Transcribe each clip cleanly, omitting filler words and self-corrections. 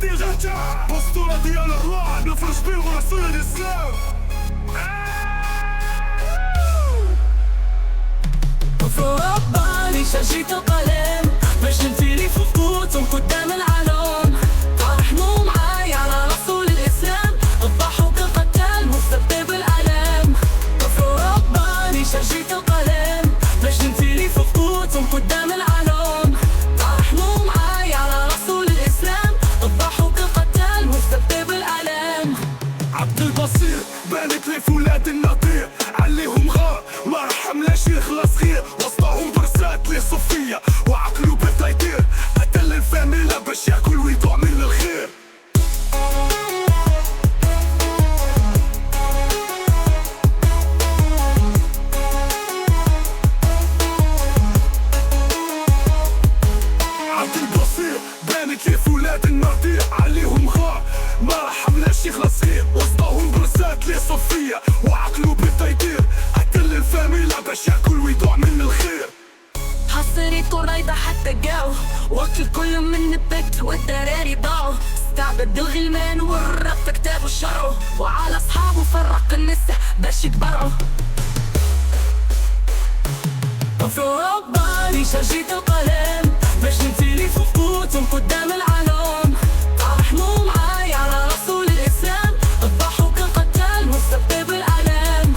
دي غاتا باسطورة ديال الرعب نفرج بيه رسول الإسلام. في أوروبا لي شجيت القلم باش نمثلي في خطوطهم قدام العالم. طاحنوا معاي على رسول الإسلام الضحوا كالقتال مستبدل بالألم. في أوروبا لي شجيت القلم باش نمثلي في خطوطهم قدام العالم. طاحنوا معاي على رسول الإسلام الضحوا كالقتال مستبدل بالألم. عبد البصير بانت لي فولاد النطير عليهم غار ما رحملاش يخلص خير. وسطهم برسات لي صفية وعقلو بدا يطير قتل الفاميلا باش ياكل ويضوع من الخير. عبد البصير بانت لي فولاد النطير عليهم غار ما رحملاش يخلص خير. وسطهم برسات لي صفية وعقلو بدا يطير قتل الفاميلا باش ياكل ويضوع من الخير. حصريت قريضة حتى الجو وقت الكل من البت والدراري ضاعوا. استعبد الغلمان والرب في كتابه شرعوا وعلى اصحابه فرق النساء باش يتبرعوا. في أوروبا لي شجيت القلم باش نمثلي في خطوطهم قدام العالم. طاحنوا معاي على رسول الإسلام الضحوا كالقتال مستبدل بالألم.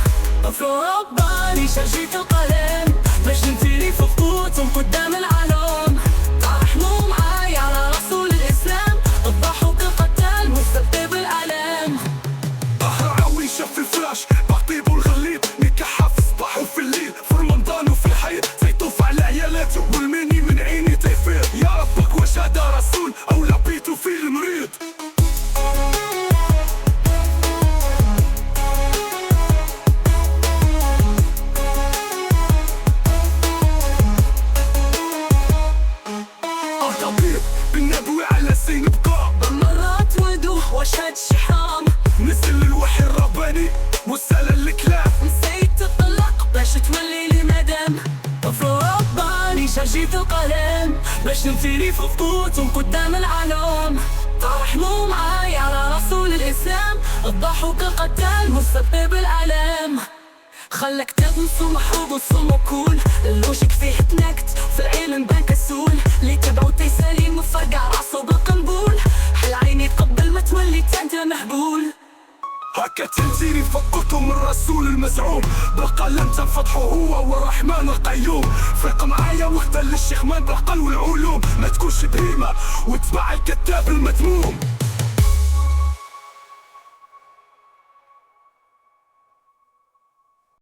في أوروبا لي شجيت القلم باش نمثلي في خطوطهم قدام العالم. طاحنوا معاي على رسول الإسلام الضحوا كالقتال مستبدل بالألم. أهرعوي شاف الفراش بطيب والغليب نكحة في الصباح وفي الليل في رمضان وفي الحي زيطوف على عيالاتي والماني من عيني تيفير. يا ربك واش هدا رسول أو لبيتو في المريض. طبيب بالنبوي على سين بقى مرات ودوح واشهد شحام مثل الوحي الرباني مسألة الكلام. نسيت تطلق باش تولي لي مدام. في أوروبا لي شجيت القلم باش نمثلي في خطوطهم قدام العالم. طاحنوا معاي على رسول الإسلام الضحوا كالقتال مستبدل بالألم. خلى كتاب محروب وصمكول اللوجيك فيه تنكت في العلم بان كسول اللي تبعو تيسالي مفرقع راسو بالقنبول. حل عيني قبل ما تولي انت مهبول. هكا تنزيري فقدتم الرسول المزعوم بالقلم تنفتحو هو والرحمن القيوم. فرق معايا واختل الشيخ من بالعقل والعلوم ما تكونش بهيمة واتبع الكتاب المذموم.